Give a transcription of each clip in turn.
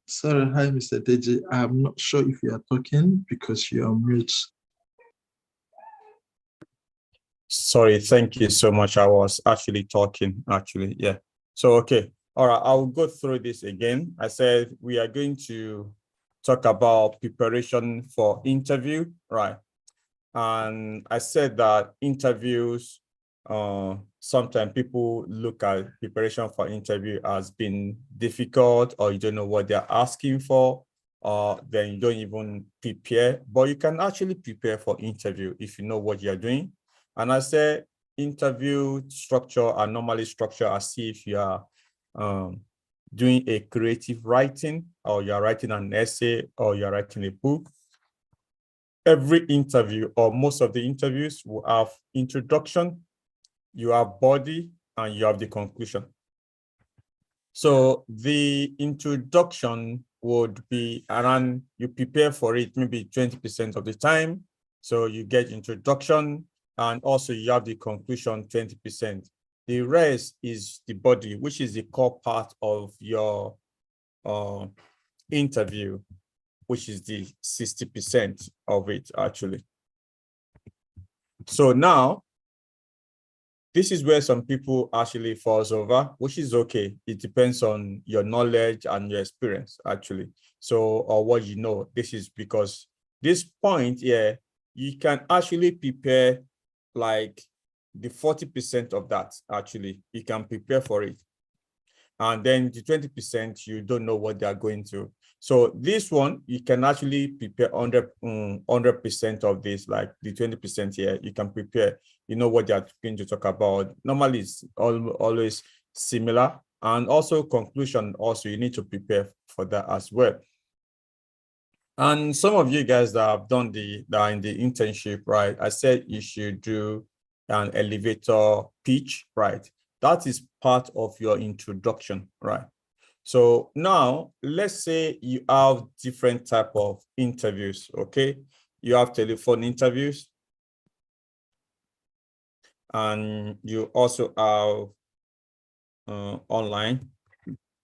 Sorry, hi, Mr. Deji. I'm not sure if you are talking because you are mute. Sorry, thank you so much. I was actually talking, yeah. So, okay. All right, I'll go through this again. I said we are going to talk about preparation for interview, right? And I said that interviews, sometimes people look at preparation for interview as being difficult, or you don't know what they're asking for, or then you don't even prepare. But you can actually prepare for interview if you know what you're doing. And I say interview structure are normally structured as if you are doing a creative writing, or you're writing an essay, or you're writing a book. Every interview, or most of the interviews, will have introduction, you have body, and you have the conclusion. So the introduction would be around, you prepare for it maybe 20% of the time. So you get introduction, and also you have the conclusion 20%. The rest is the body, which is the core part of your interview, which is the 60% of it actually. So now, this is where some people actually falls over, which is okay. It depends on your knowledge and your experience actually. So, or what you know. This is because this point here, you can actually prepare like the 40% of that actually. You can prepare for it. And then the 20%, you don't know what they are going to. So this one, you can actually prepare 100% of this, like the 20% here, you can prepare, you know what they're going to talk about. Normally, it's always similar. And also conclusion, also, you need to prepare for that as well. And some of you guys that have done that are in the internship, right? I said you should do an elevator pitch, right? That is part of your introduction, right? So now let's say you have different type of interviews, okay? You have telephone interviews, and you also have online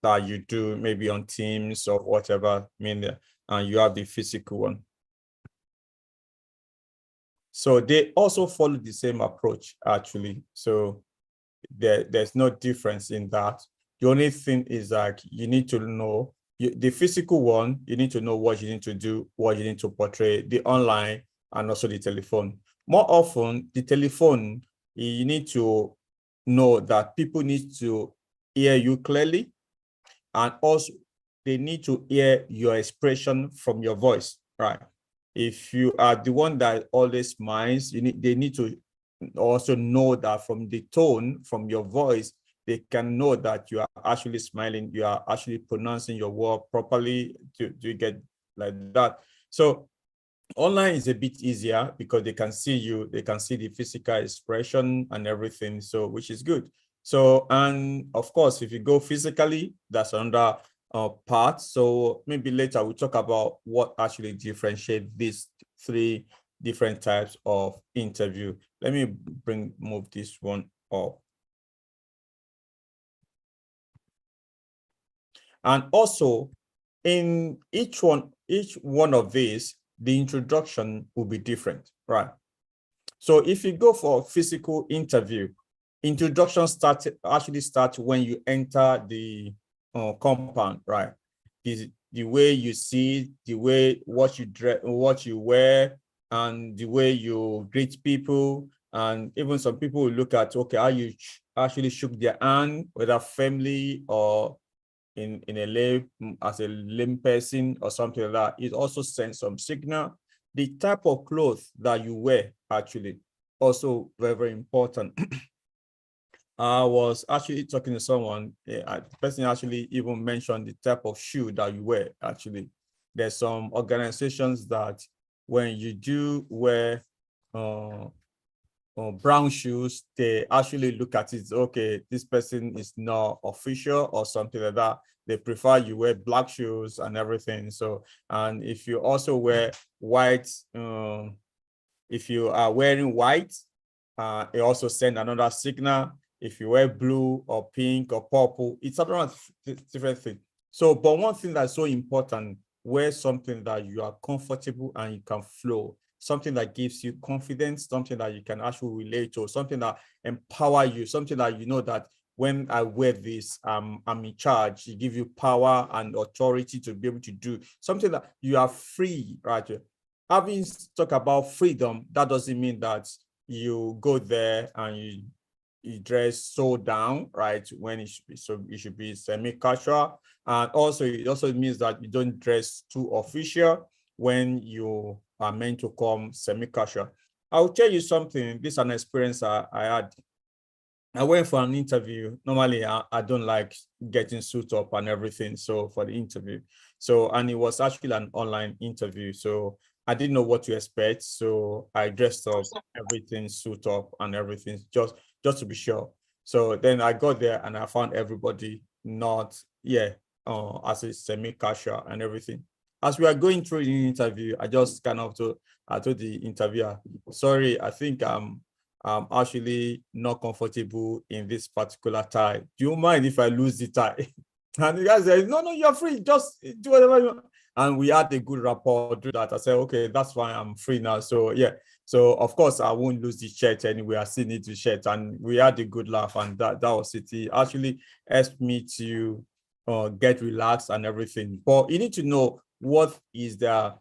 that you do maybe on Teams or whatever, and you have the physical one. So they also follow the same approach actually. So there's no difference in that. The only thing is like you need to know the physical one, you need to know what you need to do, what you need to portray, the online, and also the telephone. More often, the telephone, you need to know that people need to hear you clearly, and also they need to hear your expression from your voice, right? If you are the one that always smiles, they need to also know that from the tone, from your voice, they can know that you are actually smiling, you are actually pronouncing your word properly. Do you get like that? So online is a bit easier because they can see you, they can see the physical expression and everything, so which is good. So, and of course, if you go physically, that's another part. So maybe later we'll talk about what actually differentiate these three different types of interview. Let me move this one up. And also in each one of these, the introduction will be different, right? So if you go for a physical interview, introduction actually starts when you enter the compound, right? The way you see, the way what you dress, what you wear, and the way you greet people, and even some people will look at, okay, how you actually shook their hand, whether family or in a as a lame person or something like that. It also sends some signal. The type of clothes that you wear actually also very, very important. I was actually talking to someone, the person actually even mentioned the type of shoe that you wear. Actually, there's some organizations that when you do wear brown shoes, they actually look at it, okay, this person is not official or something like that. They prefer you wear black shoes and everything. So, and if you also wear white, if you are wearing white, it also send another signal. If you wear blue or pink or purple, it's another different thing. So, but one thing that's so important, wear something that you are comfortable and you can flow, something that gives you confidence, something that you can actually relate to, something that empower you, something that you know that when I wear this, I'm in charge. It give you power and authority to be able to do something that you are free, right? Having talked about freedom, that doesn't mean that you go there and you dress so down, right? When it should be, so it should be semi-casual. And also, it also means that you don't dress too official when you are meant to come semi-casual. I'll tell you something. This is an experience I had. I went for an interview. Normally, I don't like getting suit up and everything. So for the interview, so and it was actually an online interview. So I didn't know what to expect. So I dressed up, everything suit up and everything, just to be sure. So then I got there and I found everybody not, as a semi-casual and everything. As we are going through the interview, I just I told the interviewer, sorry, I think I'm actually not comfortable in this particular tie. Do you mind if I lose the tie? And the guy said, no, you're free. Just do whatever you want. And we had a good rapport do that. I said, okay, that's fine. I'm free now. So yeah. So of course I won't lose the shirt anyway. I still need the shirt. And we had a good laugh. And that was it. It actually helped me to get relaxed and everything. But you need to know what is the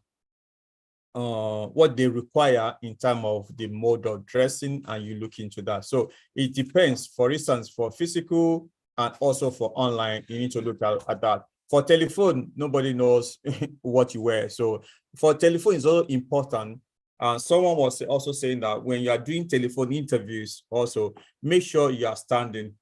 what they require in terms of the mode of dressing, and you look into that. So it depends. For instance, for physical and also for online, you need to look at that. For telephone, nobody knows what you wear. So for telephone, it's also important. Someone was also saying that when you are doing telephone interviews, also make sure you are standing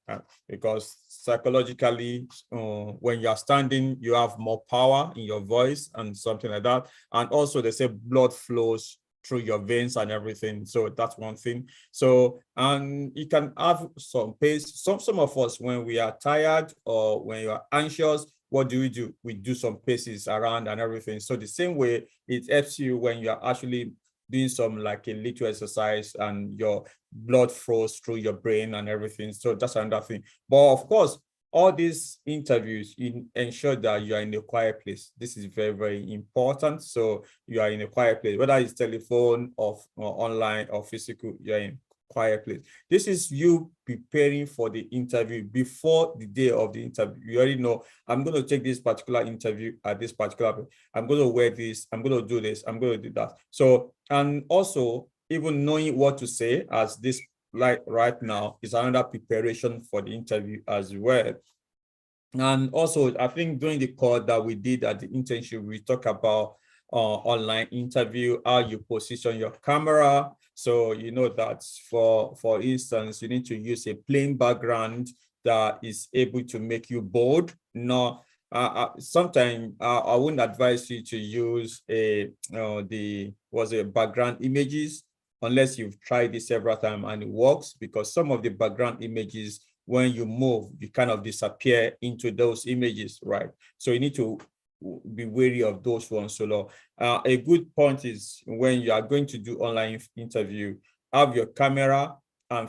because psychologically, when you are standing, you have more power in your voice and something like that. And also they say blood flows through your veins and everything. So that's one thing. So, and you can have some pace. Some of us, when we are tired or when you are anxious, what do? We do some paces around and everything. So the same way, it helps you when you are actually doing some like a little exercise and your blood flows through your brain and everything. So that's another thing. But of course, all these interviews, you ensure that you are in a quiet place. This is very, very important. So you are in a quiet place, whether it's telephone or online or physical, you're in quiet place. This is you preparing for the interview before the day of the interview. You already know, I'm going to take this particular interview at this particular, I'm going to wear this, I'm going to do this, I'm going to do that. So, and also even knowing what to say, as this like right now, is another preparation for the interview as well. And also, I think during the call that we did at the internship, we talk about online interview, how you position your camera. So you know that for instance, you need to use a plain background that is able to make you bold. No, sometimes I wouldn't advise you to use background images unless you've tried it several times and it works, because some of the background images, when you move, you kind of disappear into those images, right? So you need to be wary of those ones. So a good point is when you are going to do online interview, have your camera and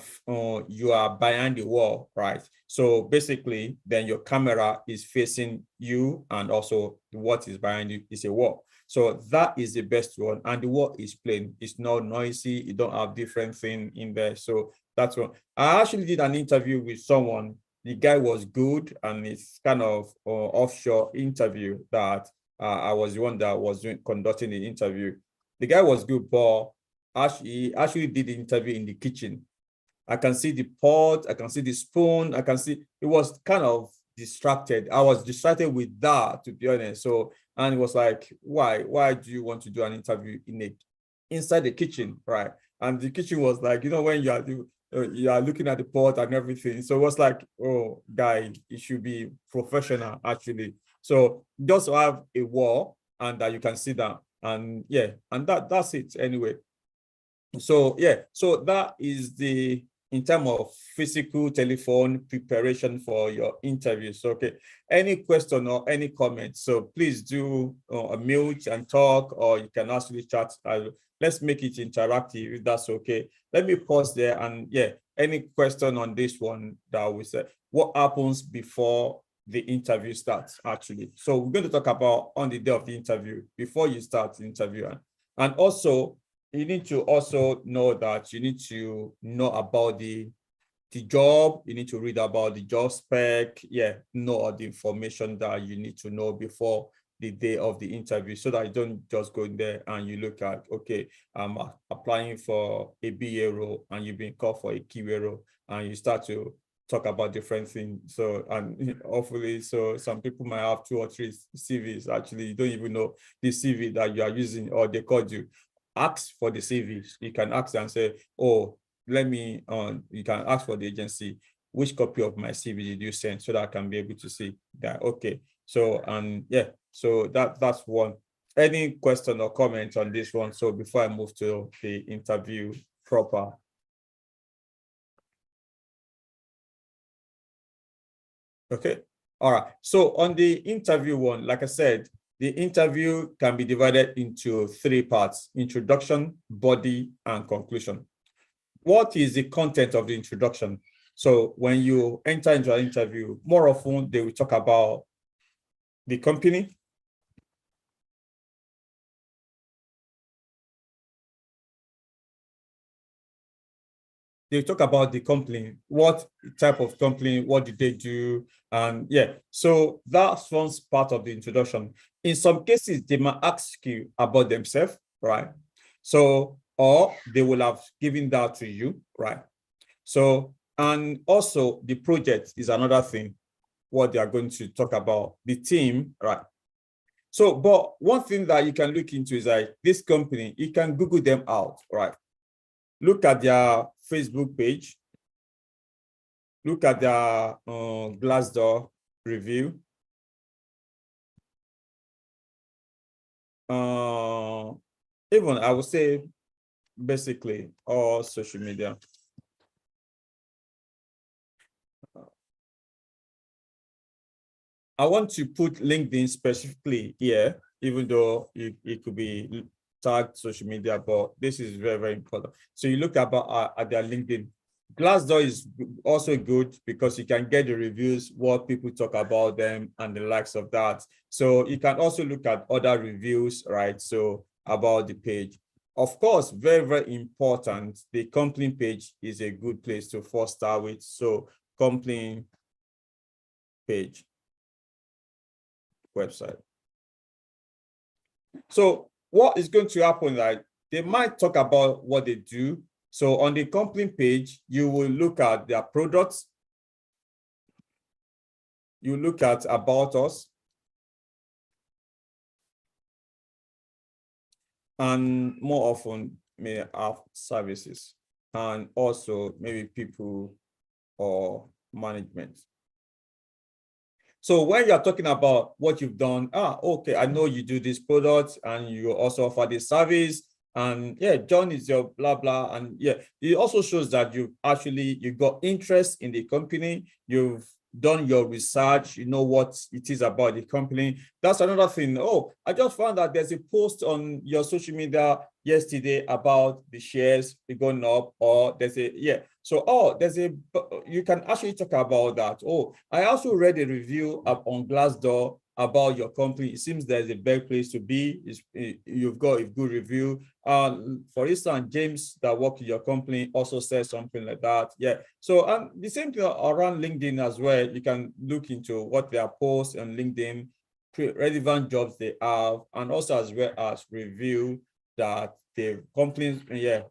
you are behind the wall, right? So basically, then your camera is facing you, and also what is behind you is a wall. So that is the best one. And the wall is plain. It's not noisy. You don't have different thing in there. So that's one. I actually did an interview with someone. The guy was good, and it's kind of offshore interview that I was the one that was conducting the interview. The guy was good, but actually did the interview in the kitchen. I can see the pot, I can see the spoon, I can see, it was kind of distracted. I was distracted with that, to be honest. So, and it was like, why do you want to do an interview inside the kitchen, right? And the kitchen was like, when you are looking at the pot and everything. So it was like, oh, guy, it should be professional, actually. So just have a wall and that you can sit down, and yeah, and that's it anyway. So yeah, so that is in terms of physical telephone preparation for your interviews. Okay, any question or any comments? So please do mute and talk, or you can actually chat. Let's make it interactive if that's okay. Let me pause there, and yeah, any question on this one that we said, what happens before the interview starts, actually. So we're going to talk about on the day of the interview, before you start the interview. And also, you need to also know that you need to know about the job. You need to read about the job spec. Know all the information that you need to know before the day of the interview, so that you don't just go in there and you look at, okay, I'm applying for a BA role and you've been called for a QA role, and you start to talk about different things. So, and hopefully, so some people might have 2 or 3 CVs. Actually, you don't even know the CV that you are using, or they called you. Ask for the CVs. You can ask and say, oh, let me, you can ask for the agency, which copy of my CV did you send, so that I can be able to see that. Okay. So, so that's one. Any question or comment on this one? So before I move to the interview proper. Okay. All right. So on the interview one, like I said, the interview can be divided into 3 parts: introduction, body, and conclusion. What is the content of the introduction? So when you enter into an interview, more often they will talk about the company. They talk about the company, what type of company, what did they do? And so that forms part of the introduction. In some cases, they might ask you about themselves, right? So, or they will have given that to you, right? So, and also the project is another thing, what they are going to talk about, the team, right? So, but one thing that you can look into is like this company, you can Google them out, right? Look at their Facebook page. Look at their Glassdoor review. Even I would say basically all social media. I want to put LinkedIn specifically here, even though it could be tagged social media, but this is very, very important. So you look about at their LinkedIn. Glassdoor is also good because you can get the reviews, what people talk about them and the likes of that. So you can also look at other reviews, right? So about the page. Of course, very, very important, the company page is a good place to first start with. So company page, website. So what is going to happen, like they might talk about what they do. So on the company page, you will look at their products. You look at about us. And more often may have services, and also maybe people or management. So when you're talking about what you've done, okay, I know you do this product and you also offer this service, and John is your blah blah, and it also shows that you got interest in the company, you've done your research, you know what it is about the company. That's another thing. Oh, I just found that there's a post on your social media yesterday about the shares going up, or there's a so you can actually talk about that. Oh, I also read a review up on Glassdoor about your company. It seems there's a better place to be. You've got a good review. For instance, James that worked in your company also says something like that. So the same thing around LinkedIn as well. You can look into what their posts on LinkedIn, relevant jobs they have, and also as well as review that the company's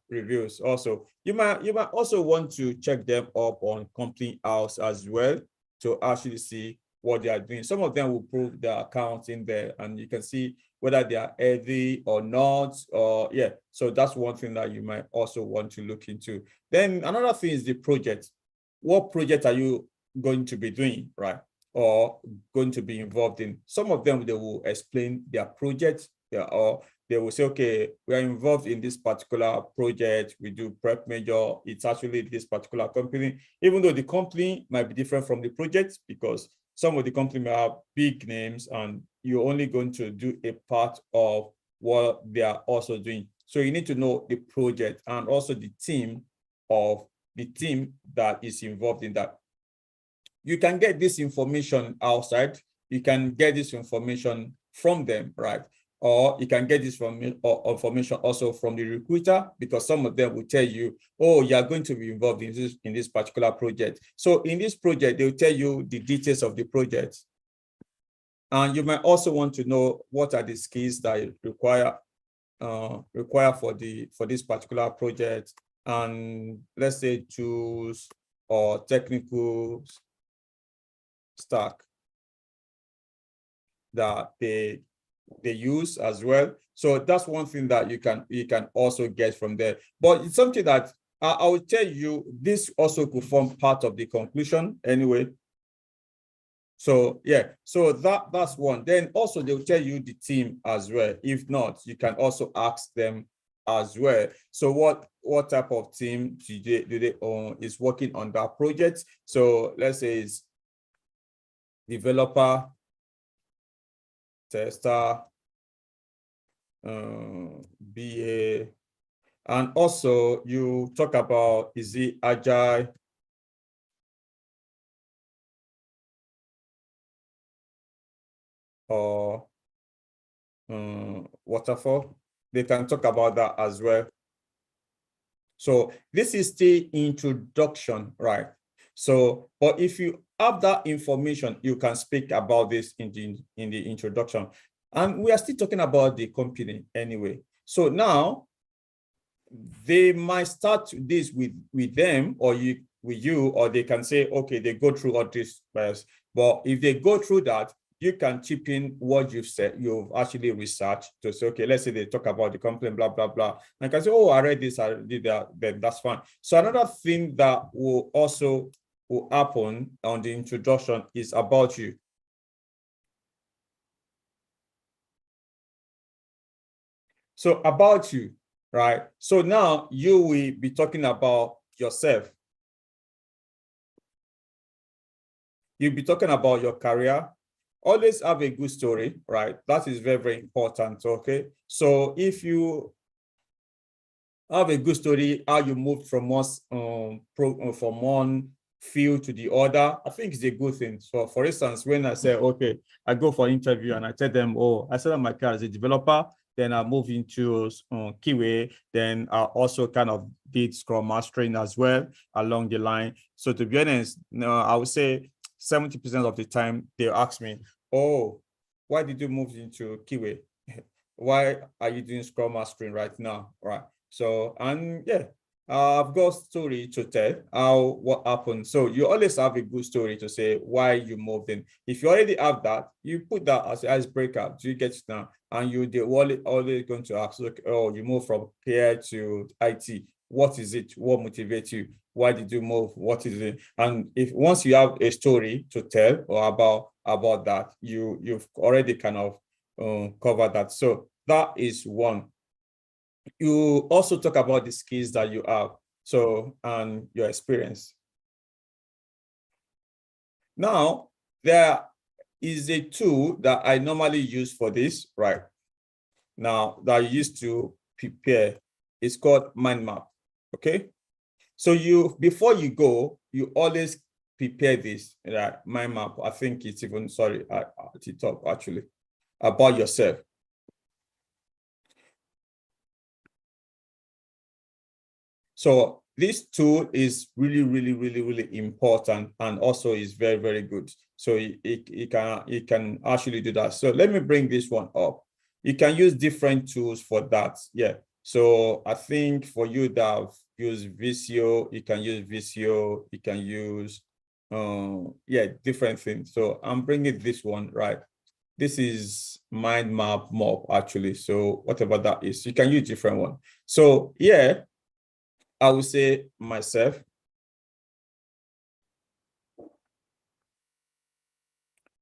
reviews. Also, you might also want to check them up on Company House as well to actually see what they are doing. Some of them will prove their accounts in there, and you can see whether they are healthy or not, or so that's one thing that you might also want to look into. Then another thing is the project. What project are you going to be doing, right, or going to be involved in? Some of them, they will explain their project, or they will say, okay, we are involved in this particular project, we do prep major, it's actually this particular company, even though the company might be different from the project, because some of the company may have big names and you're only going to do a part of what they are also doing. So you need to know the project and also the team that is involved in that. you can get this information outside. You can get this information from them, right? Or you can get this information also from the recruiter, because some of them will tell you, oh, you are going to be involved in this particular project. So in this project, they'll tell you the details of the project. And you might also want to know what are the skills that you require for this particular project, and let's say tools or technical stack that they use as well. So that's one thing that you can also get from there. But it's something that I will tell you, this also could form part of the conclusion anyway. So yeah, so that's one. Then also they'll tell you the team as well. If not, you can also ask them as well. So what type of team do they own is working on that project? So let's say it's developer, tester, BA, and also you talk about, is it agile? Or waterfall? They can talk about that as well. So this is the introduction, right? So, but if you have that information, you can speak about this in the introduction. And we are still talking about the company anyway. So now they might start this with them or with you, or they can say, okay, they go through all this first. But if they go through that, you can chip in what you've said, you've actually researched to say, okay, let's say they talk about the complaint, blah, blah, blah. And can say, oh, I read this, I did that, then that's fine. So another thing that will happen on the introduction is about you. So about you, right? So now you will be talking about yourself. You'll be talking about your career. Always have a good story, right? That is very, very important, okay? So if you have a good story, how you moved from one field to the other, I think it's a good thing. So for instance, when I say, okay, I go for an interview and I tell them, oh, I started my career as a developer, then I moved into QA, then I also kind of did Scrum Mastering as well along the line. So to be honest, I would say 70% of the time they ask me, oh, why did you move into QA? Why are you doing Scrum Mastering right now? Right. So, and yeah, I've got a story to tell what happened. So you always have a good story to say why you moved in. If you already have that, you put that as an icebreaker. Do you get it now? And they're always going to ask, look, oh, you moved from here to IT. What is it? What motivates you? Why did you move? What is it? And if once you have a story to tell or about that, you've already kind of covered that. So that is one. You also talk about the skills that you have, so, and your experience. Now, there is a tool that I normally use for this, right? Now, that I used to prepare. It's called mind map, okay? So before you go, you always prepare this, right? Mind map, I think it's even, sorry, at the top actually, about yourself. So this tool is really, really, really, really important, and also is very, very good. So it can actually do that. So let me bring this one up. You can use different tools for that. Yeah. So I think for you that have used Visio, you can use Visio. You can use different things. So I'm bringing this one, right? This is mind map mob actually. So whatever that is, you can use different one. So yeah, I would say myself,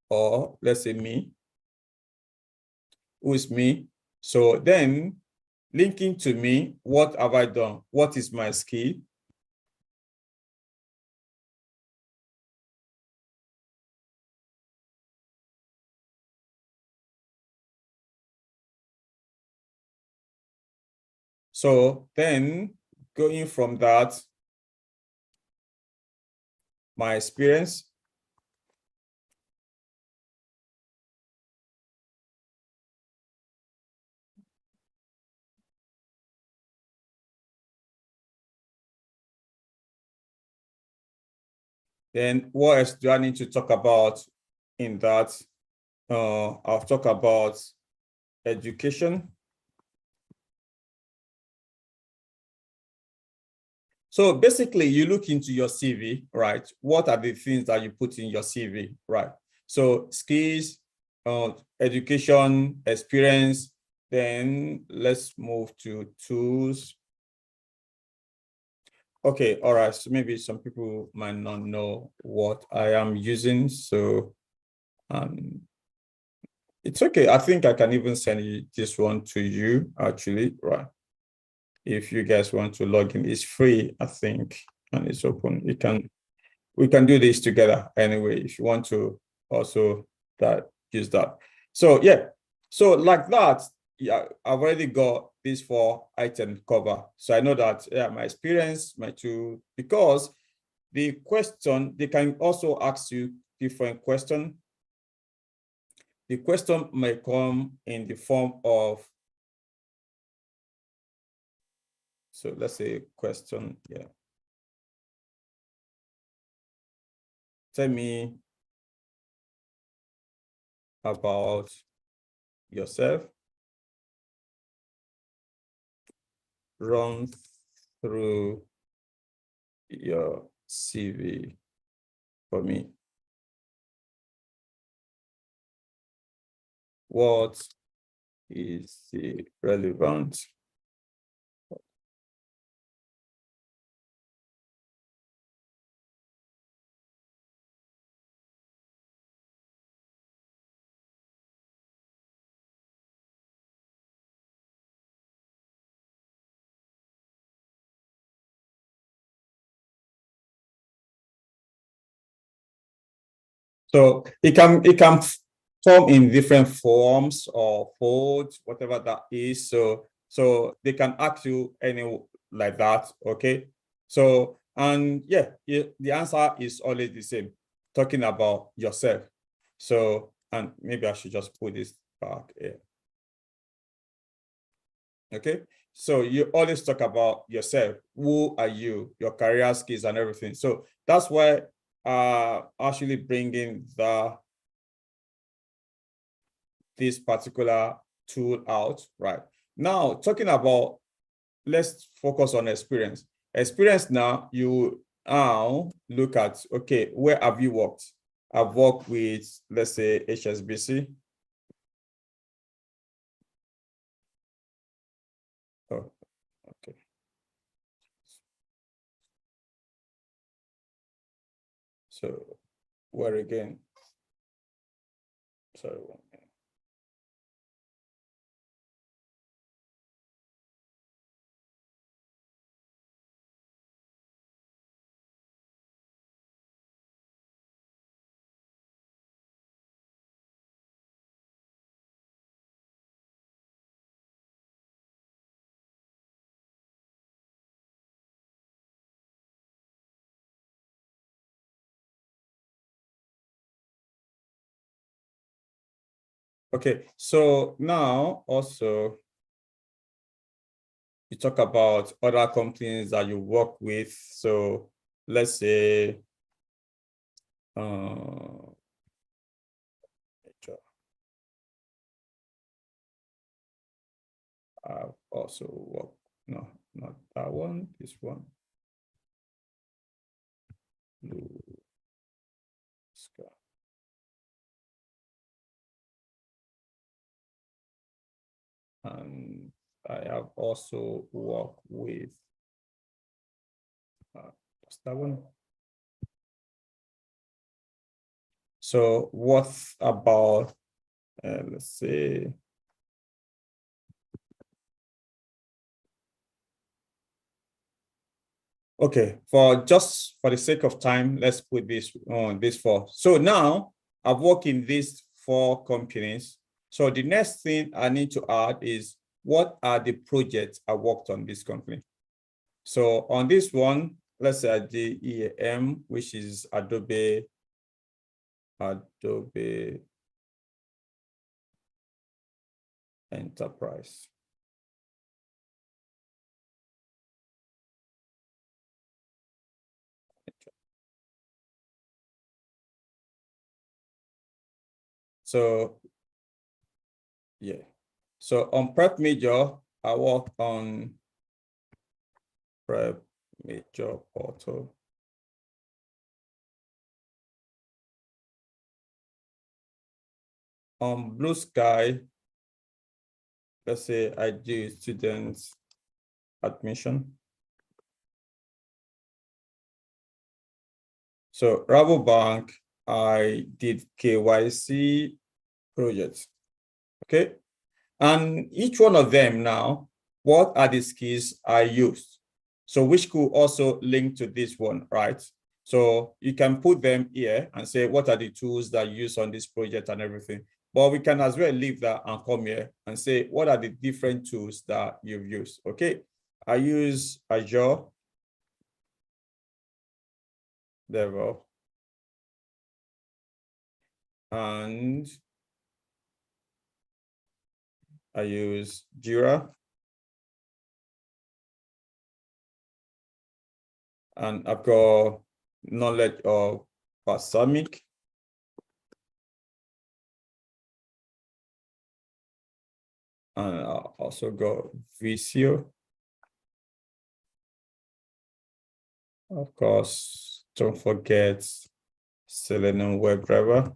or let's say me. Who is me? So then linking to me, what have I done? What is my skill? So then going from that, my experience, Then what else do I need to talk about in that? I'll talk about education. So basically, you look into your CV, right? What are the things that you put in your CV, right? So skills, education, experience. Then let's move to tools. Okay, all right. So maybe some people might not know what I am using. So it's okay. I think I can even send this one to you actually, right? If you guys want to log in, it's free, I think, and it's open. We can do this together anyway if you want to also use that. So yeah, so like that, yeah, I've already got these 4 items covered. So I know that, yeah, my experience, my tool, because the question, they can also ask you different question. The question may come in the form of, so let's say question, yeah. Tell me about yourself. Run through your CV for me. What is the relevant? So it can form in different forms or folds, whatever that is. So they can ask you any like that. Okay. So, and yeah, the answer is always the same, talking about yourself. So, and maybe I should just put this back here. Okay. So you always talk about yourself. Who are you, your career skills and everything. So that's why actually bringing this particular tool out, right? Now, talking about, let's focus on experience. Experience now, you now look at, okay, where have you worked? I've worked with, let's say, HSBC. Oh, okay. So where again? Sorry. Okay, so now also you talk about other companies that you work with. So let's say I've also worked, no, not that one, this one. Blue sky. And I have also worked with, what's that one? So what about, let's say, okay, for the sake of time, let's put this on this 4. So now I've worked in these 4 companies. So the next thing I need to add is, what are the projects I worked on this company? So on this one, let's say I did EAM, which is Adobe Enterprise. So yeah. So on prep major, I work on prep major portal. On Blue Sky, let's say I do students admission. So Rabobank, I did KYC projects. Okay. And each one of them now, what are the skills I used? So which could also link to this one, right? So you can put them here and say, what are the tools that you use on this project and everything. But we can as well leave that and come here and say, what are the different tools that you've used? Okay. I use Azure. There we go. And I use Jira. And I've got knowledge of Balsamiq. And I also got Visio. Of course, don't forget Selenium WebDriver.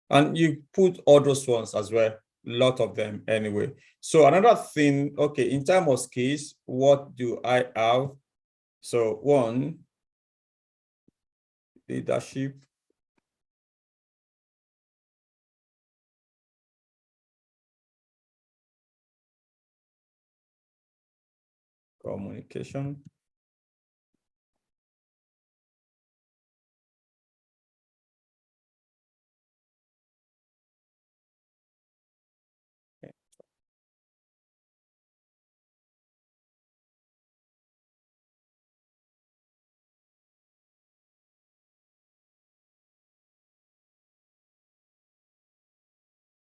And you put all those ones as well, a lot of them anyway. So another thing, okay, in terms of skills, what do I have? So one, leadership. Communication.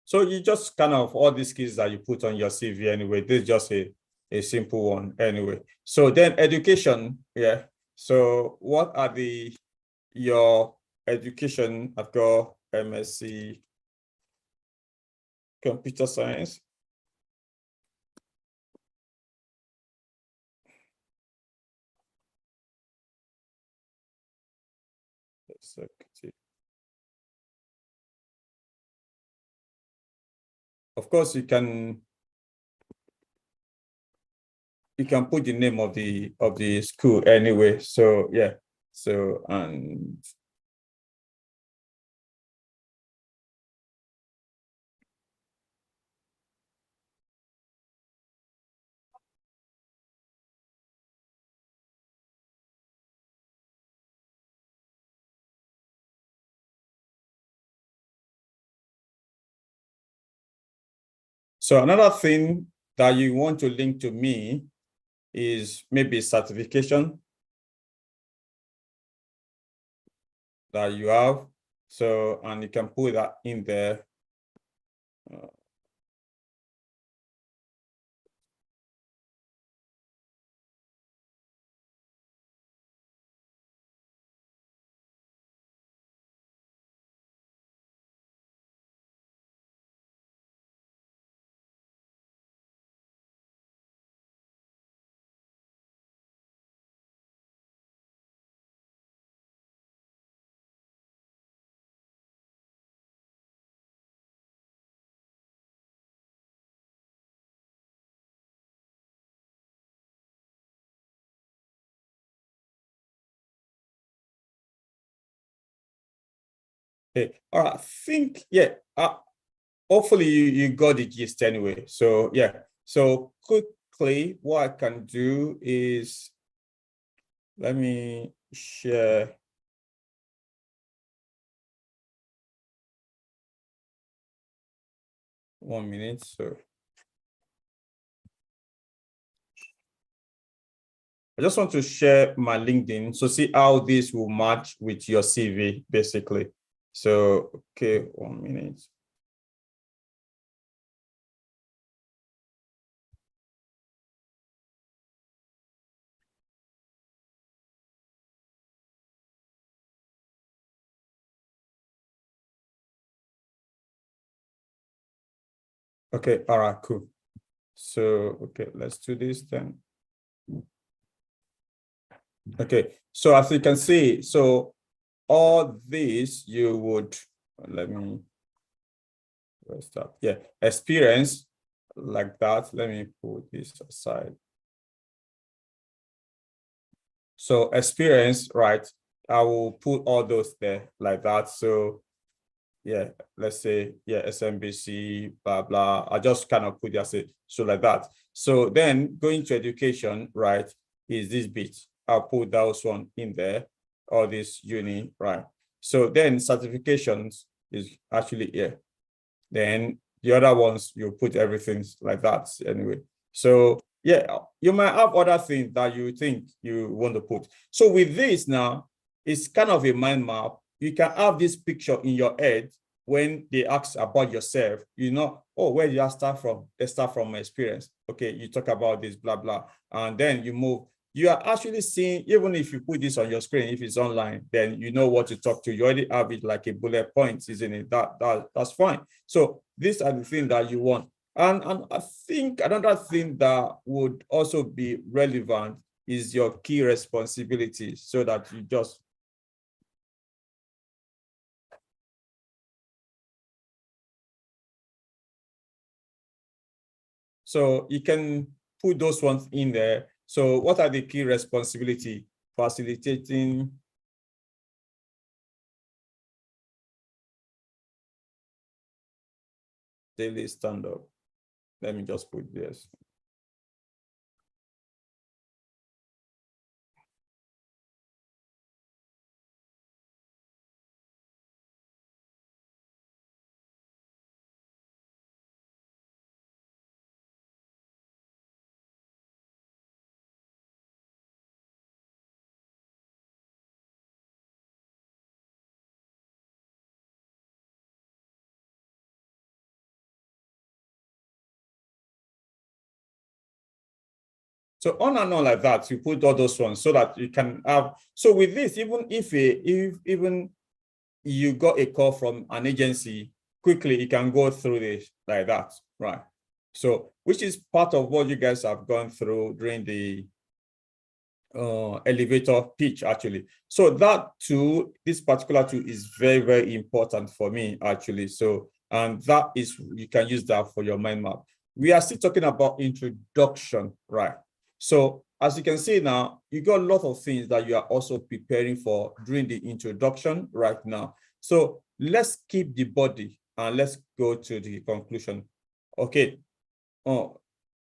So you just kind of all these skills that you put on your CV anyway. This is just a simple one anyway. So then education, yeah. So what are your education? I've got MSc Computer Science. Executive. Of course, you can put the name of the school anyway. So yeah. So and so another thing that you want to link to me is maybe certification that you have. So, and you can put that in there. Okay. All right. I think, yeah, hopefully you got the gist anyway. So yeah. So quickly, what I can do is let me share. One minute. So I just want to share my LinkedIn. So see how this will match with your CV, basically. So, okay, 1 minute. Okay, all right, cool. So, okay, let's do this then. Okay, so as you can see, so all this you would, let me, where's that? Yeah, experience like that. Let me put this aside. So experience, right? I will put all those there like that. So yeah, let's say, yeah, SMBC, blah, blah. I just kind of put it so like that. So then going to education, right, is this bit. I'll put those one in there, all this uni, right? So then certifications is actually here. Then the other ones, you put everything like that anyway. So yeah, you might have other things that you think you want to put. So with this now, it's kind of a mind map. You can have this picture in your head when they ask about yourself, you know, oh, where did I start from? They start from my experience. Okay, you talk about this, blah, blah. And then you move. You are actually seeing, even if you put this on your screen, if it's online, then you know what to talk to. You already have it like a bullet point, isn't it? That's fine. So these are the things that you want. And I think another thing that would also be relevant is your key responsibilities, so that you just, so you can put those ones in there. So what are the key responsibility? Facilitating daily stand-up. Let me just put this. So on and on like that, you put all those ones so that you can have. So with this, even if even you got a call from an agency, quickly you can go through this like that, right? So which is part of what you guys have gone through during the elevator pitch actually. So that tool, this particular tool is very, very important for me actually. So, and that is, you can use that for your mind map. We are still talking about introduction, right? So as you can see now, you got a lot of things that you are also preparing for during the introduction right now. So let's keep the body and let's go to the conclusion. Okay. Oh,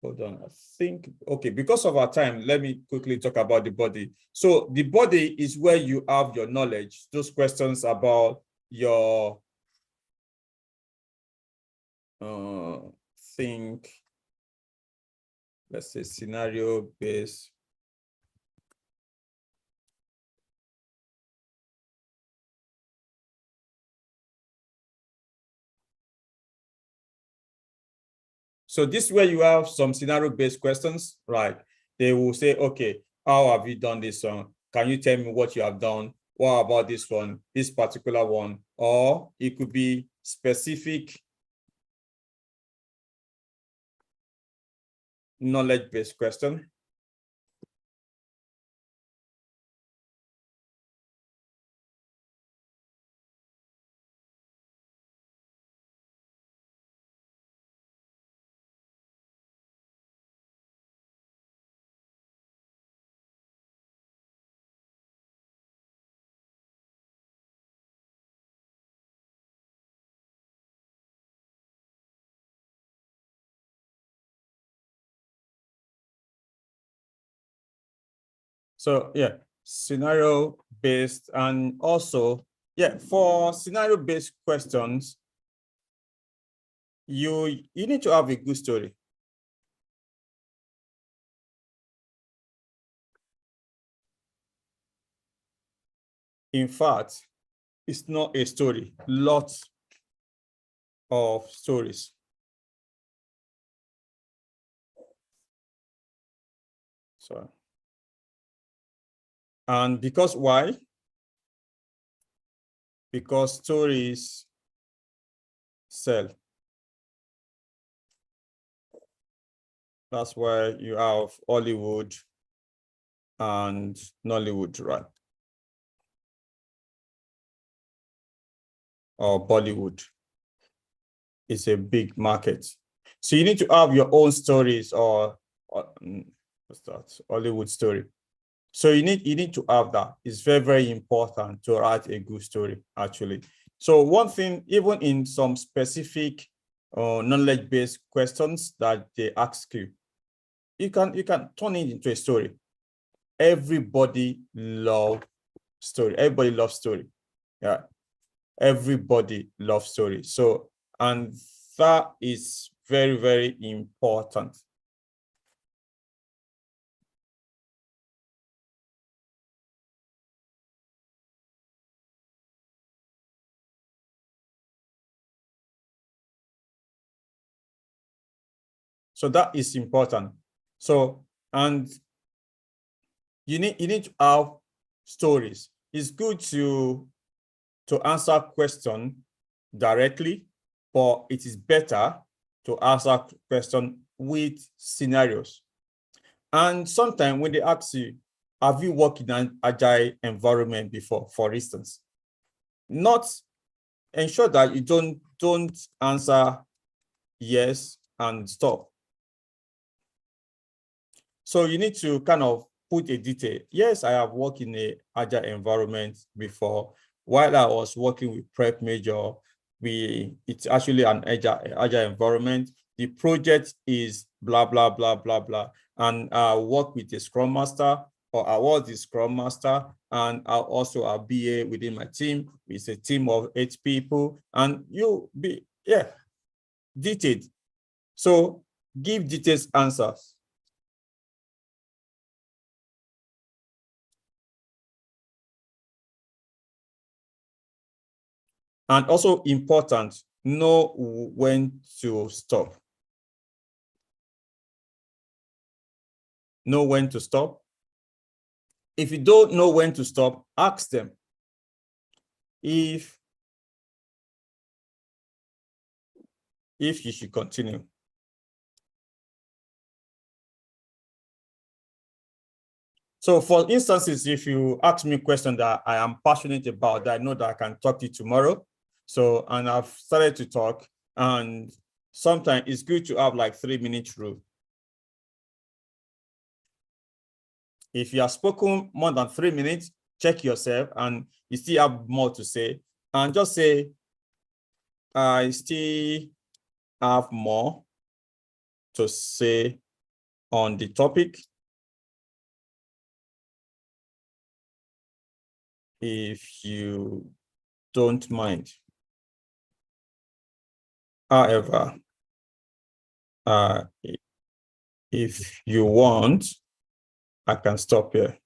hold on, I think, okay, because of our time, let me quickly talk about the body. So the body is where you have your knowledge, those questions about your, think, let's say scenario based. So this is where you have some scenario based questions, right? They will say, okay, how have you done this one? Can you tell me what you have done? What about this one, this particular one? Or it could be specific knowledge-based question. So yeah, scenario based, and also, yeah, for scenario based questions, you need to have a good story. In fact, it's not a story, lots of stories. So, and because why? Because stories sell. That's where you have Hollywood and Nollywood, right? Or Bollywood. It's a big market. So you need to have your own stories or what's that? Hollywood story. So you need to have that. It's very, very important to write a good story, actually. So one thing, even in some specific knowledge-based questions that they ask you, you can turn it into a story. Everybody loves story. Everybody loves story. Yeah. Everybody loves story. So, and that is very, very important. So that is important. So, and you need to have stories. It's good to answer question directly, but it is better to answer question with scenarios. And sometimes when they ask you, have you worked in an agile environment before, for instance? Not ensure that you don't answer yes and stop. So you need to kind of put a detail. Yes, I have worked in an agile environment before. While I was working with Prep Major, it's actually an agile environment. The project is blah, blah, blah, blah, blah. And I work with a Scrum Master, or I was the Scrum Master, and I also a BA within my team. It's a team of 8 people, and you be, yeah, detailed. So give detailed answers. And also important, know when to stop. Know when to stop. If you don't know when to stop, ask them if you should continue. So for instances, if you ask me a question that I am passionate about, that I know that I can talk to you tomorrow. So, and I've started to talk, and sometimes it's good to have like 3-minute rule. If you have spoken more than 3 minutes, check yourself, and you still have more to say, and just say, I still have more to say on the topic. If you don't mind. However, if you want, I can stop here.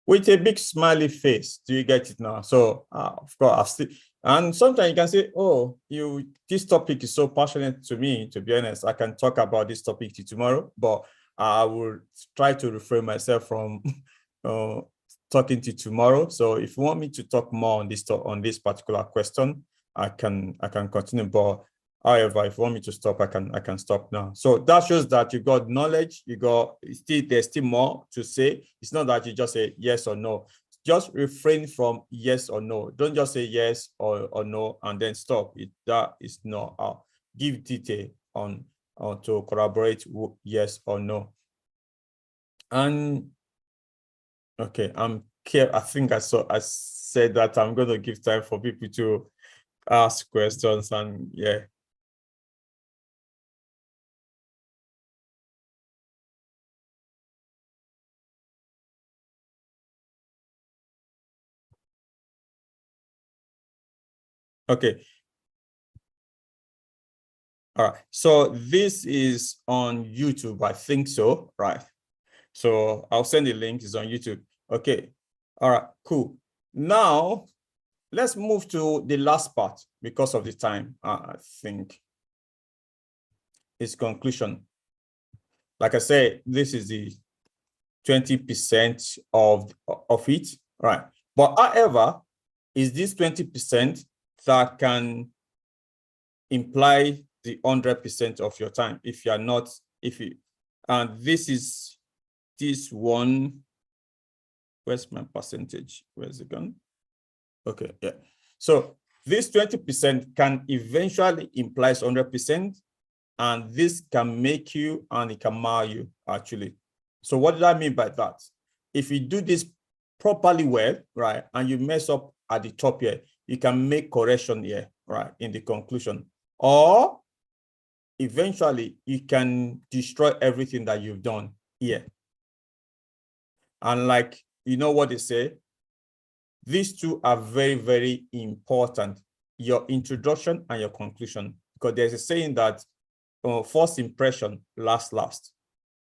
With a big smiley face. Do you get it now? So of course, I've still, and sometimes you can say, oh, this topic is so passionate to me, to be honest, I can talk about this topic tomorrow, but I will try to refrain myself from talking to you tomorrow. So if you want me to talk more on this particular question, I can continue. But however, if you want me to stop, I can stop now. So that shows that you got knowledge, there's still more to say. It's not that you just say yes or no. Just refrain from yes or no. Don't just say yes or no and then stop. That is not how. Give detail on to corroborate yes or no. And okay, I think I said that I'm going to give time for people to ask questions, and yeah. Okay. All right. So this is on YouTube, I think so, right? So I'll send the link. It's on YouTube. Okay. All right, cool. Now let's move to the last part because of the time. I think it's conclusion. Like I said, this is the 20% of it, right? But however, is this 20% that can imply the 100% of your time. If you are not, and this is this one, where's my percentage? Where's it gone? Okay, yeah. So this 20% can eventually imply 100%, and this can make you and it can mar you, actually. So what did I mean by that? If you do this properly well, right, and you mess up at the top here, you can make correction here, right, in the conclusion. Or eventually you can destroy everything that you've done here. And like, you know what they say, these two are very, very important, your introduction and your conclusion, because there's a saying that first impression last,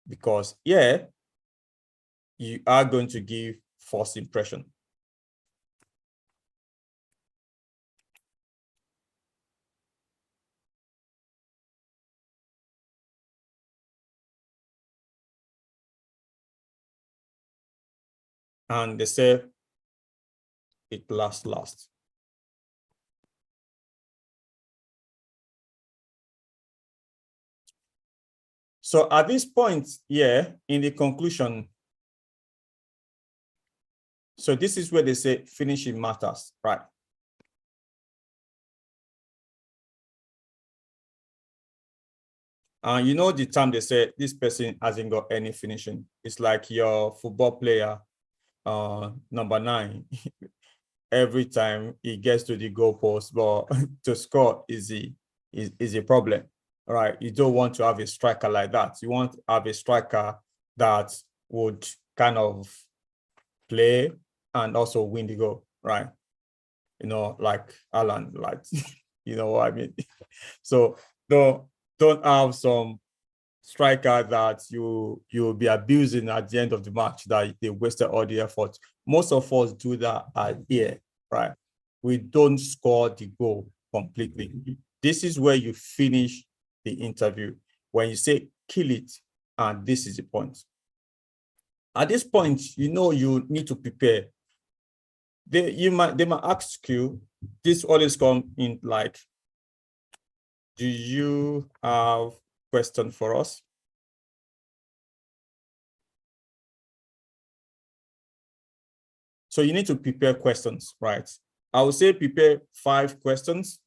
because you are going to give first impression. And they say it last. So at this point here in the conclusion, so this is where they say finishing matters, right? And you know the time they say this person hasn't got any finishing. It's like your football player, number 9. Every time he gets to the goalpost, but to score is a problem. All right, you don't want to have a striker like that. You want to have a striker that would kind of play and also win the goal, right? You know, like Alan, like you know what I mean. So don't have some striker that you'll be abusing at the end of the match, that they wasted all the effort. Most of us do that here, right? We don't score the goal completely. This is where you finish the interview, when you say kill it, and this is the point. At this point, you know you need to prepare. They might ask you, this always come in like, do you have question for us? So you need to prepare questions, right? I would say prepare 5 questions.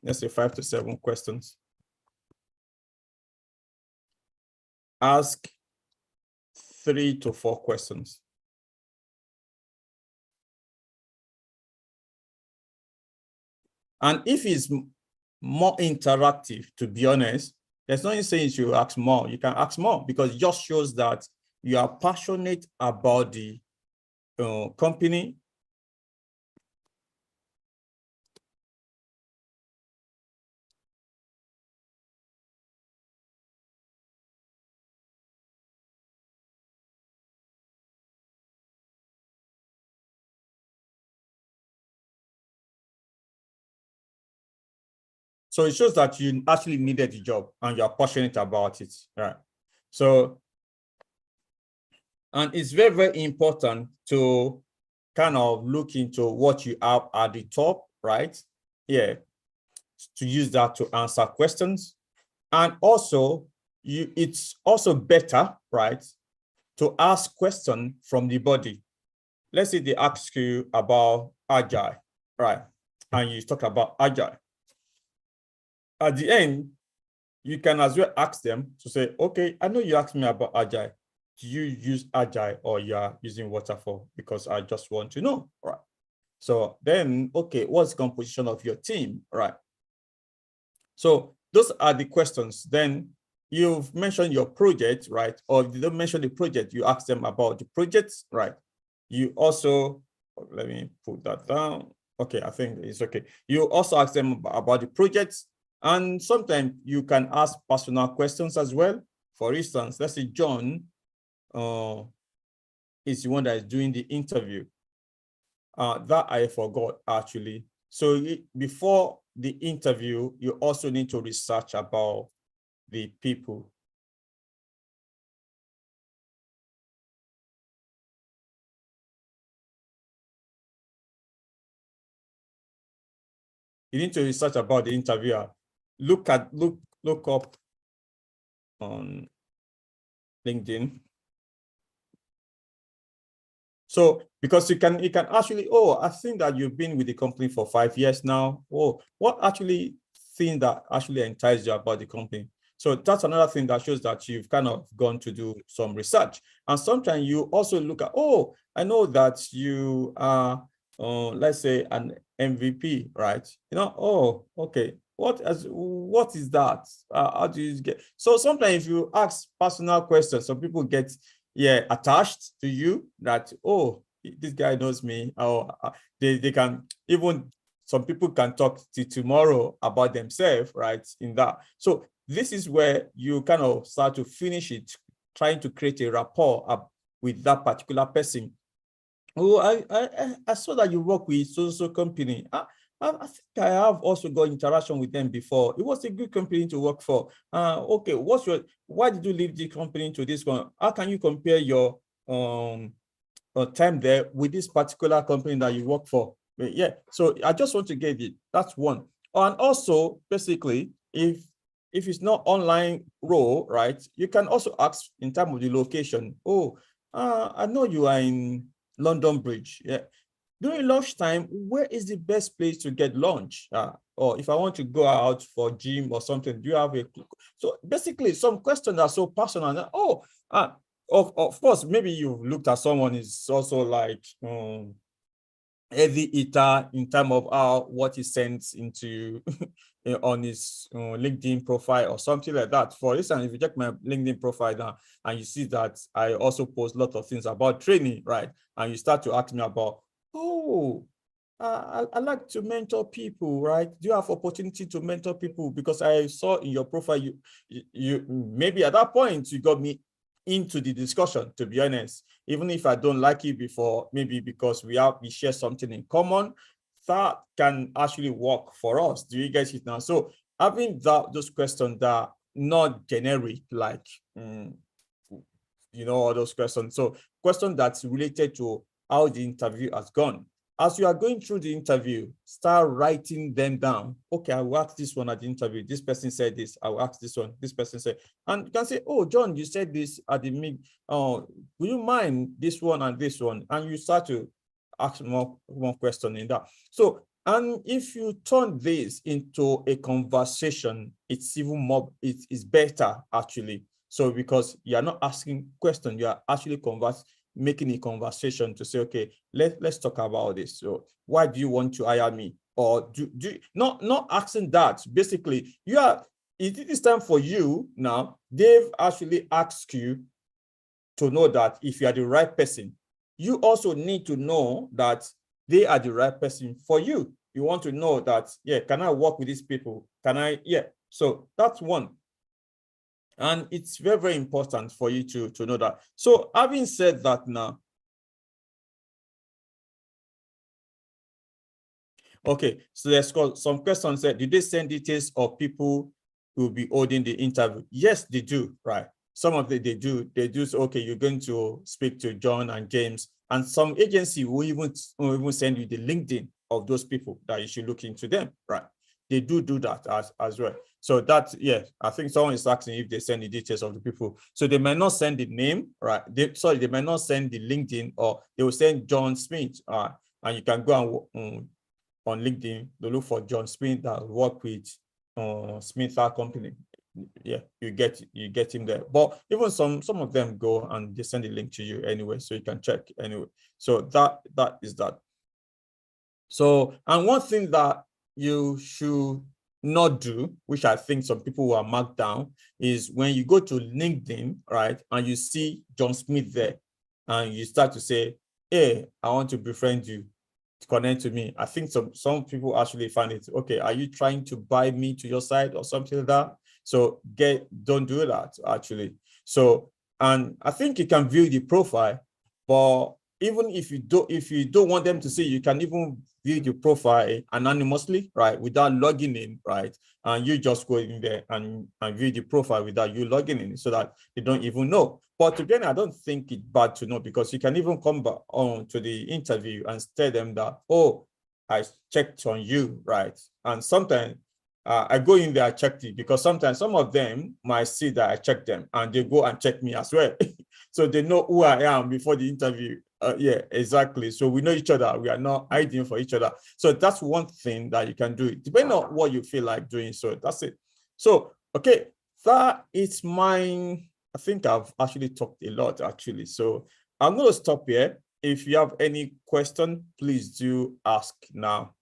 Let's say 5 to 7 questions. Ask 3 to 4 questions. And if it's more interactive, to be honest, there's nothing saying you should ask more. You can ask more, because it just shows that you are passionate about the company. So it shows that you actually needed the job and you're passionate about it, right? So, and it's very, very important to kind of look into what you have at the top, right? Yeah, to use that to answer questions. And also, it's also better, right, to ask questions from the body. Let's say they ask you about agile, right? And you talk about agile. At the end, you can as well ask them to say, okay, I know you asked me about agile. Do you use agile or you are using waterfall? Because I just want to know, right? So then, okay, what's the composition of your team, right? So those are the questions. Then you've mentioned your project, right? Or if you don't mention the project, you ask them about the projects, right? You also, let me put that down. Okay, I think it's okay. You also ask them about the projects, and sometimes you can ask personal questions as well. For instance, let's say John is the one that is doing the interview. That I forgot actually. So before the interview, you also need to research about the people. You need to research about the interviewer. Look up on LinkedIn. So because you can actually, oh, I think that you've been with the company for 5 years now. Oh, what actually thing that actually enticed you about the company? So that's another thing that shows that you've kind of gone to do some research. And sometimes you also look at, oh, I know that you are, let's say, an MVP, right? You know, oh, okay. What is that? How do you get? So sometimes if you ask personal questions, some people get attached to you that, oh, this guy knows me, or they can even, some people can talk to tomorrow about themselves, right? In that. So this is where you kind of start to finish it, trying to create a rapport with that particular person. Oh, I saw that you work with so company. I think I have also got interaction with them before. It was a good company to work for. Okay, why did you leave the company to this one? How can you compare your time there with this particular company that you work for? Yeah, so I just want to get it. That's one. And also, basically, if it's not online role, right, you can also ask in terms of the location. Oh, I know you are in London Bridge. Yeah. During lunchtime, where is the best place to get lunch? Or if I want to go out for gym or something, do you have a? So basically, some questions are so personal. Oh, of course, maybe you've looked at someone is also like heavy eater in terms of what he sends into on his LinkedIn profile or something like that. For instance, if you check my LinkedIn profile now and you see that I also post a lot of things about training, right? And you start to ask me about, oh, I like to mentor people, right? Do you have opportunity to mentor people? Because I saw in your profile, you maybe at that point you got me into the discussion, to be honest. Even if I don't like you before, maybe because we share something in common, that can actually work for us. Do you guys it now? So having those questions that are not generic, like all those questions. So question that's related to how the interview has gone. As you are going through the interview, start writing them down. Okay, I will ask this one at the interview. This person said this. I will ask this one. This person said, and you can say, oh, John, you said this at the mid. Will you mind this one and this one? And you start to ask more question in that. So, and if you turn this into a conversation, it's even more, it's better actually. So because you are not asking questions, you are actually making a conversation to say, okay, let's talk about this. So why do you want to hire me? Or do not asking that. Basically, it is time for you now. They've actually asked you to know that if you are the right person, you also need to know that they are the right person for you. You want to know that, yeah, can I work with these people? Can I? Yeah. So that's one. And it's very, very important for you to know that. So having said that now, okay, so there's some questions that, did they send details of people who will be holding the interview? Yes, they do, right? Some of them, they do say, okay, you're going to speak to John and James, and some agency will even send you the LinkedIn of those people that you should look into them, right? They do that as well. So that, yeah, I think someone is asking if they send the details of the people. So they may not send the name, right? They may not send the LinkedIn, or they will send John Smith, and you can go and on LinkedIn, they look for John Smith that work with Smith Company. Yeah, you get him there. But even some of them go and they send the link to you anyway, so you can check anyway. So that is that. So, and one thing that you should not do, which I think some people will mark down, is when you go to LinkedIn, right, and you see John Smith there, and you start to say, hey, I want to befriend you, to connect to me. I think some people actually find it, okay, are you trying to buy me to your side or something like that? So don't do that actually. So, and I think you can view the profile, but even if you don't want them to see, you can even view the profile anonymously, right, without logging in, right? And you just go in there and view the profile without you logging in, so that they don't even know. But again, I don't think it's bad to know, because you can even come back on to the interview and tell them that, oh, I checked on you, right? And sometimes I go in there, I checked it, because sometimes some of them might see that I checked them and they go and check me as well. So they know who I am before the interview. Yeah, exactly. So we know each other. We are not hiding for each other. So that's one thing that you can do, depending on what you feel like doing. So that's it. So, okay, that is mine. I think I've actually talked a lot, actually. So I'm going to stop here. If you have any question, please do ask now.